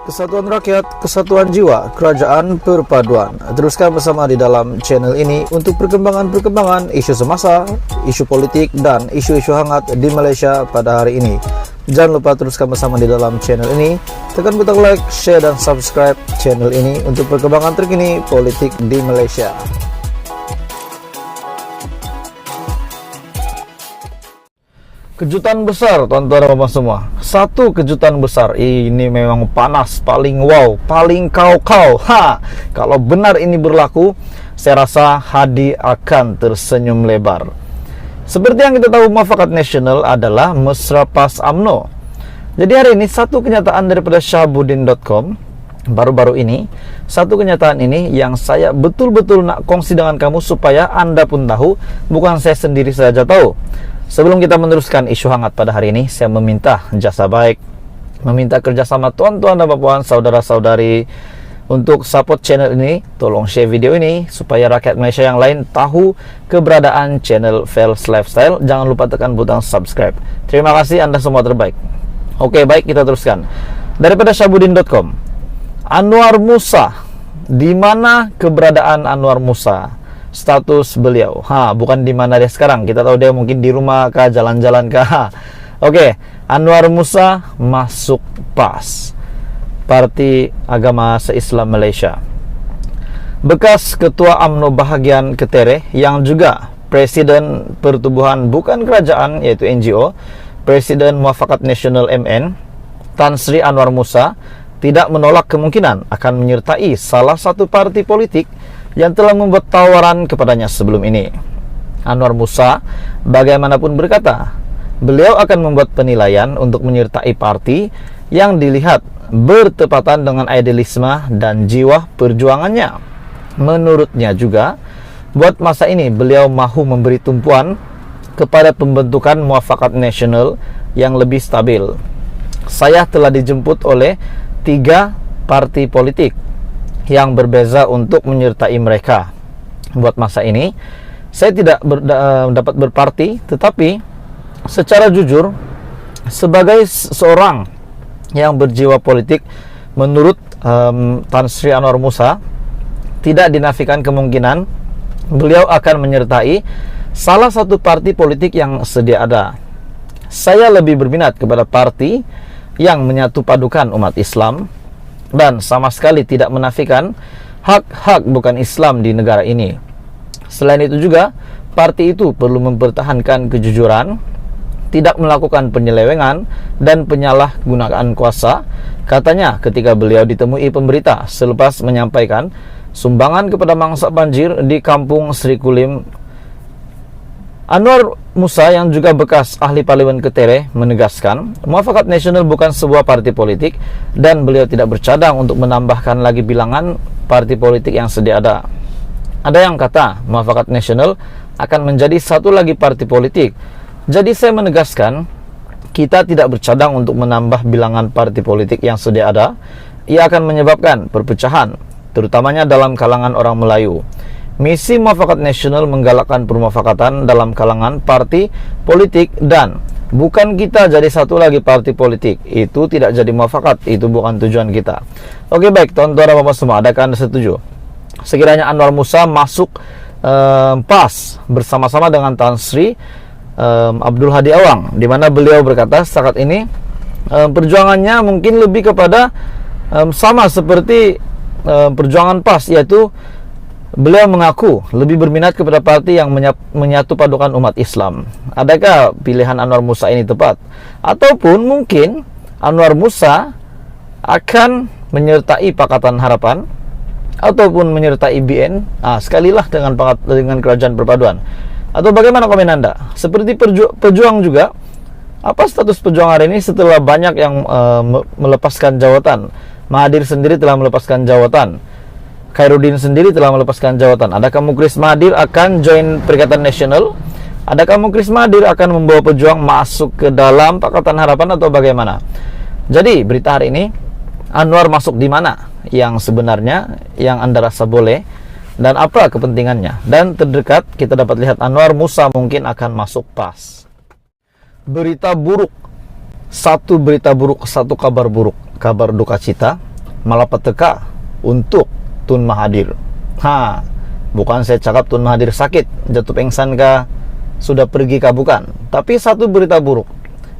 Kesatuan rakyat, kesatuan jiwa, kerajaan perpaduan. Teruskan bersama di dalam channel ini untuk perkembangan-perkembangan isu semasa, isu politik, dan isu-isu hangat di Malaysia pada hari ini. Jangan lupa teruskan bersama di dalam channel ini. Tekan butang like, share, dan subscribe channel ini untuk perkembangan terkini politik di Malaysia. Kejutan besar tuan-tuan dan puan semua. Satu kejutan besar. Ini memang panas, paling wow, paling kau-kau. Kalau benar ini berlaku, saya rasa Hadi akan tersenyum lebar. Seperti yang kita tahu, Muafakat Nasional adalah mesra pas UMNO. Jadi hari ini satu kenyataan daripada Shahabuddin.com baru-baru ini, satu kenyataan ini yang saya betul-betul nak kongsi dengan kamu supaya anda pun tahu, bukan saya sendiri saja tahu. Sebelum kita meneruskan isu hangat pada hari ini, saya meminta jasa baik, meminta kerjasama tuan-tuan dan puan, saudara-saudari untuk support channel ini. Tolong share video ini supaya rakyat Malaysia yang lain tahu keberadaan channel Fels Lifestyle. Jangan lupa tekan butang subscribe. Terima kasih, anda semua terbaik. Oke, baik, kita teruskan. Daripada Shahabuddin.com, Anwar Musa. Di mana keberadaan Anwar Musa? Status beliau, bukan di mana dia sekarang. Kita tahu dia mungkin di rumah kah, jalan-jalan kah. Oke, Anwar Musa masuk PAS, Parti Agama Se-Islam Malaysia. Bekas Ketua UMNO bahagian Ketere yang juga Presiden Pertubuhan Bukan Kerajaan yaitu NGO, Presiden Muafakat Nasional MN, Tan Sri Anwar Musa tidak menolak kemungkinan akan menyertai salah satu parti politik yang telah membuat tawaran kepadanya sebelum ini. Anwar Musa bagaimanapun berkata, beliau akan membuat penilaian untuk menyertai parti yang dilihat bertepatan dengan idealisme dan jiwa perjuangannya. Menurutnya juga, buat masa ini beliau mahu memberi tumpuan kepada pembentukan Muafakat Nasional yang lebih stabil. Saya telah dijemput oleh 3 parti politik yang berbeza untuk menyertai mereka. Buat masa ini, saya tidak dapat berparti, tetapi secara jujur, sebagai seorang yang berjiwa politik, menurut Tan Sri Anwar Musa, tidak dinafikan kemungkinan beliau akan menyertai salah satu parti politik yang sedia ada. Saya lebih berminat kepada parti yang menyatu padukan umat Islam dan sama sekali tidak menafikan hak-hak bukan Islam di negara ini. Selain itu juga, parti itu perlu mempertahankan kejujuran, tidak melakukan penyelewengan dan penyalahgunaan kuasa, katanya ketika beliau ditemui pemberita selepas menyampaikan sumbangan kepada mangsa banjir di kampung Sri Kulim. Anwar Musa yang juga bekas ahli parlimen Ketere menegaskan, Muafakat Nasional bukan sebuah parti politik dan beliau tidak bercadang untuk menambahkan lagi bilangan parti politik yang sedia ada. Ada yang kata Muafakat Nasional akan menjadi satu lagi parti politik. Jadi saya menegaskan, kita tidak bercadang untuk menambah bilangan parti politik yang sedia ada. Ia akan menyebabkan perpecahan, terutamanya dalam kalangan orang Melayu. Misi Muafakat Nasional menggalakkan permuafakatan dalam kalangan parti politik dan bukan kita jadi satu lagi parti politik. Itu tidak jadi muafakat, itu bukan tujuan kita. Oke, baik, tuan-tuan dan puan semua, adakah anda setuju sekiranya Anwar Musa masuk PAS bersama-sama dengan Tan Sri Abdul Hadi Awang, di mana beliau berkata saat ini perjuangannya mungkin lebih kepada sama seperti perjuangan PAS, yaitu beliau mengaku lebih berminat kepada parti yang menyatu padukan umat Islam. Adakah pilihan Anwar Musa ini tepat? Ataupun mungkin Anwar Musa akan menyertai Pakatan Harapan ataupun menyertai BN, sekalilah dengan kerajaan perpaduan. Atau bagaimana komen anda? Seperti pejuang juga, apa status pejuang hari ini setelah banyak yang melepaskan jawatan? Mahathir sendiri telah melepaskan jawatan, Khairuddin sendiri telah melepaskan jawatan. Adakah Mukris Mahathir akan join Perikatan Nasional? Adakah Mukris Mahathir akan membawa pejuang masuk ke dalam Pakatan Harapan atau bagaimana? Jadi berita hari ini, Anwar masuk di mana yang sebenarnya yang anda rasa boleh dan apa kepentingannya? Dan terdekat kita dapat lihat Anwar Musa mungkin akan masuk PAS. Berita buruk, satu berita buruk, satu kabar buruk, kabar duka cita. malapetaka untuk Tun Mahathir. Bukan saya cakap Tun Mahathir sakit, jatuh pingsan kah, sudah pergi kah, bukan. Tapi satu berita buruk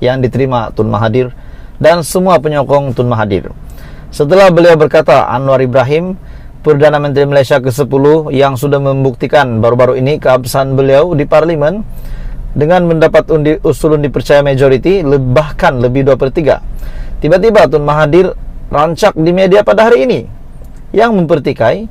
yang diterima Tun Mahathir dan semua penyokong Tun Mahathir. Setelah beliau berkata, Anwar Ibrahim, Perdana Menteri Malaysia ke-10 yang sudah membuktikan baru-baru ini keabsahan beliau di parlimen dengan mendapat usul undi percaya majority, bahkan lebih 2/3. Tiba-tiba Tun Mahathir rancak di media pada hari ini yang mempertikai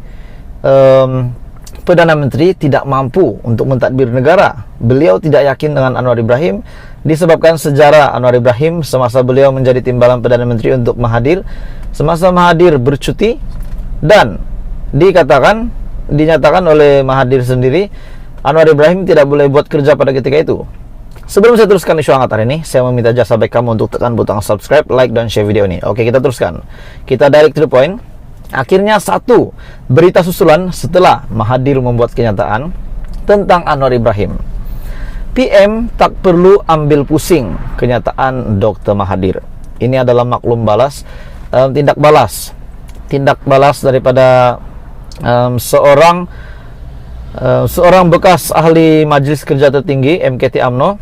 Perdana Menteri tidak mampu untuk mentadbir negara. Beliau tidak yakin dengan Anwar Ibrahim disebabkan sejarah Anwar Ibrahim semasa beliau menjadi timbalan Perdana Menteri untuk Mahathir, semasa Mahathir bercuti, dan dinyatakan oleh Mahathir sendiri Anwar Ibrahim tidak boleh buat kerja pada ketika itu. Sebelum saya teruskan isu hangat hari ini, saya meminta jasa baik kamu untuk tekan butang subscribe, like, dan share video ini. Oke, kita teruskan. Kita direct to the point. Akhirnya satu berita susulan setelah Mahathir membuat kenyataan tentang Anwar Ibrahim. PM tak perlu ambil pusing kenyataan Dr. Mahathir. Ini adalah maklum balas, tindak balas daripada seorang bekas ahli Majlis Kerja Tertinggi MKT UMNO,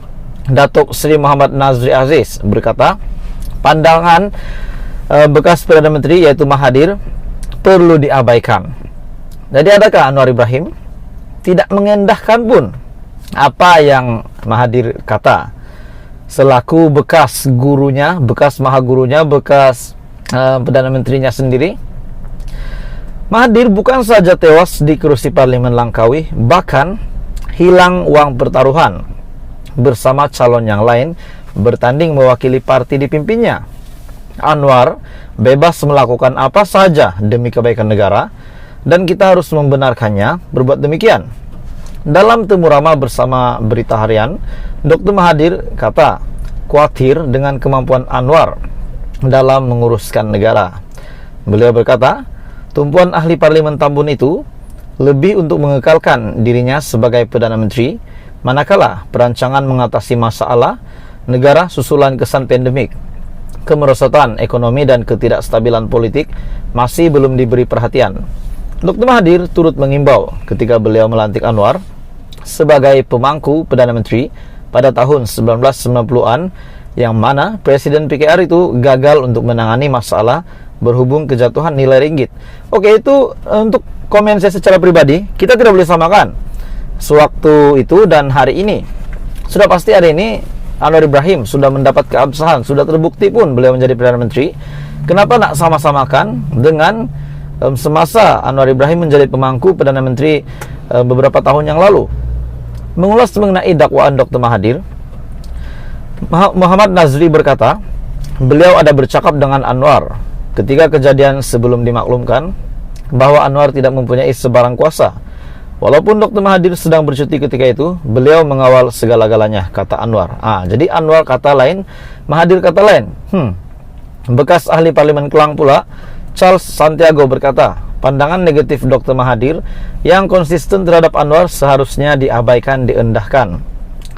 Datuk Seri Muhammad Nazri Aziz, berkata pandangan bekas Perdana Menteri yaitu Mahathir perlu diabaikan. Jadi adakah Anwar Ibrahim tidak mengendahkan pun apa yang Mahathir kata selaku bekas gurunya, bekas mahagurunya, bekas Perdana Menterinya sendiri? Mahathir bukan saja tewas di kerusi Parlimen Langkawi, bahkan hilang uang pertaruhan bersama calon yang lain bertanding mewakili parti dipimpinnya. Anwar bebas melakukan apa saja demi kebaikan negara dan kita harus membenarkannya berbuat demikian. Dalam temu ramah bersama Berita Harian, Dr. Mahathir kata khawatir dengan kemampuan Anwar dalam menguruskan negara. Beliau berkata, tumpuan ahli parlimen Tambun itu lebih untuk mengekalkan dirinya sebagai Perdana Menteri, manakala perancangan mengatasi masalah negara susulan kesan pandemik, kemerosotan ekonomi dan ketidakstabilan politik masih belum diberi perhatian. Dr. Mahathir turut mengimbau ketika beliau melantik Anwar sebagai pemangku Perdana Menteri pada tahun 1990-an, yang mana Presiden PKR itu gagal untuk menangani masalah berhubung kejatuhan nilai ringgit. Oke, itu untuk komen saya secara pribadi. Kita tidak boleh samakan sewaktu itu dan hari ini. Sudah pasti hari ini Anwar Ibrahim sudah mendapat keabsahan, sudah terbukti pun beliau menjadi Perdana Menteri. Kenapa nak sama-samakan dengan semasa Anwar Ibrahim menjadi pemangku Perdana Menteri beberapa tahun yang lalu? Mengulas mengenai dakwaan Dr. Mahathir, Muhammad Nazri berkata, beliau ada bercakap dengan Anwar ketika kejadian sebelum dimaklumkan bahwa Anwar tidak mempunyai sebarang kuasa. Walaupun Dr. Mahathir sedang bercuti ketika itu, beliau mengawal segala-galanya, kata Anwar. Jadi Anwar kata lain, Mahathir kata lain. Bekas ahli Parlimen Kelang pula, Charles Santiago, berkata, pandangan negatif Dr. Mahathir yang konsisten terhadap Anwar seharusnya diabaikan, diendahkan.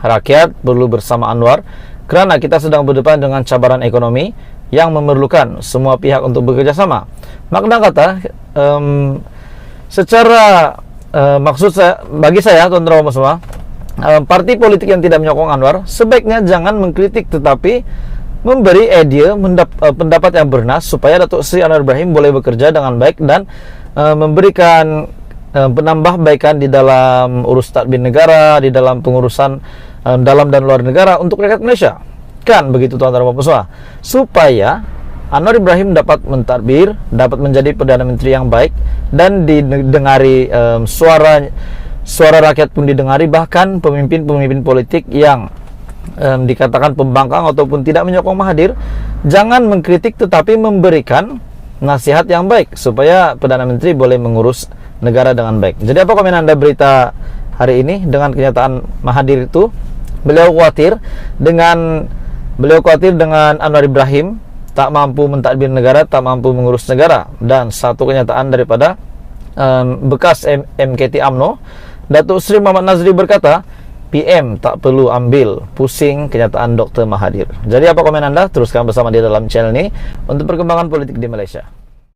Rakyat perlu bersama Anwar kerana kita sedang berdepan dengan cabaran ekonomi yang memerlukan semua pihak untuk bekerja sama. Makna kata, secara maksud saya, bagi saya, tuan-tuan semua, parti politik yang tidak menyokong Anwar sebaiknya jangan mengkritik, tetapi memberi idea, pendapat yang bernas supaya Datuk Seri Anwar Ibrahim boleh bekerja dengan baik dan memberikan penambahbaikan di dalam urus tadbir negara, di dalam pengurusan dalam dan luar negara untuk rakyat Malaysia. Kan begitu, tuan-tuan dan puan, supaya Anwar Ibrahim dapat mentadbir, dapat menjadi Perdana Menteri yang baik dan didengari, suara rakyat pun didengari, bahkan pemimpin-pemimpin politik yang dikatakan pembangkang ataupun tidak menyokong Mahathir jangan mengkritik tetapi memberikan nasihat yang baik supaya Perdana Menteri boleh mengurus negara dengan baik. Jadi apa komen Anda berita hari ini dengan kenyataan Mahathir itu? Beliau khawatir dengan Anwar Ibrahim tak mampu mentadbir negara, tak mampu mengurus negara. Dan satu kenyataan daripada bekas MKT UMNO, Datuk Seri Muhammad Nazri berkata, PM tak perlu ambil pusing kenyataan Dr. Mahathir. Jadi apa komen Anda? Teruskan bersama di dalam channel ini untuk perkembangan politik di Malaysia.